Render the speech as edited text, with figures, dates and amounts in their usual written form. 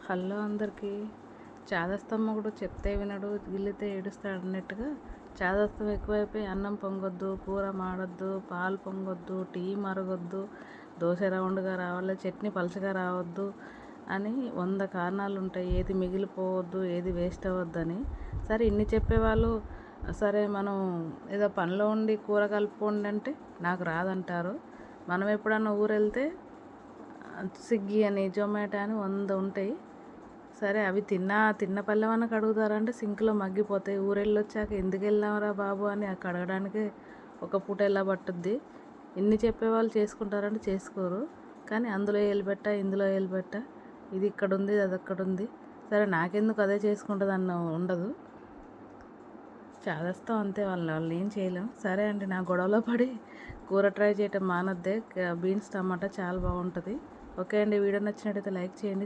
Hello అందరికీ. చాదస్తం మొగుడు చెప్తే వినడు, గిల్లితే ఏడుస్తాడు అన్నట్టుగా చాదస్తం ఎక్కువైపోయి అన్నం పొంగొద్దు, కూర మాడొద్దు, పాలు పొంగొద్దు, టీ మరగొద్దు, దోశ రౌండ్గా రావాలి, చట్నీ పలచగా రావద్దు అని 100 కారణాలు ఉంటాయి. ఏది మిగిలిపోవద్దు, ఏది వేస్ట్ అవ్వద్దని. సరే ఇన్ని చెప్పేవాళ్ళు సరే మనం ఏదో పనిలో ఉండి కూర కలుపుకోండి అంటే నాకు రాదంటారు. మనం ఎప్పుడన్నా ఊరెళ్తే స్విగ్గీ అని, జొమాటో అని 100 ఉంటాయి. సరే అవి తిన్న పళ్ళెమన్నా కడుగుతారంటే సింక్లో మగ్గిపోతాయి. ఊరెళ్ళొచ్చాక ఎందుకు వెళ్ళాంరా బాబు అని కడగడానికి ఒక పూట ఎలా పట్టుద్ది. ఇన్ని చెప్పేవాళ్ళు చేసుకుంటారంటే చేసుకోరు. కానీ అందులో ఏలిపెట్ట, ఇందులో ఏలిపెట్ట, ఇది ఇక్కడ ఉంది, అది అక్కడ ఉంది. సరే నాకెందుకు అదే చేసుకుంటుంది అన్న ఉండదు. చాదస్తాం అంతే, వాళ్ళని ఏం చేయలేం. సరే అండి, నా గొడవలో పడి కూర ట్రై చేయటం మానద్దే. బీన్స్ టమాటా చాలా బాగుంటుంది. ఓకే అండి, వీడియో నచ్చినట్టయితే లైక్ చేయండి.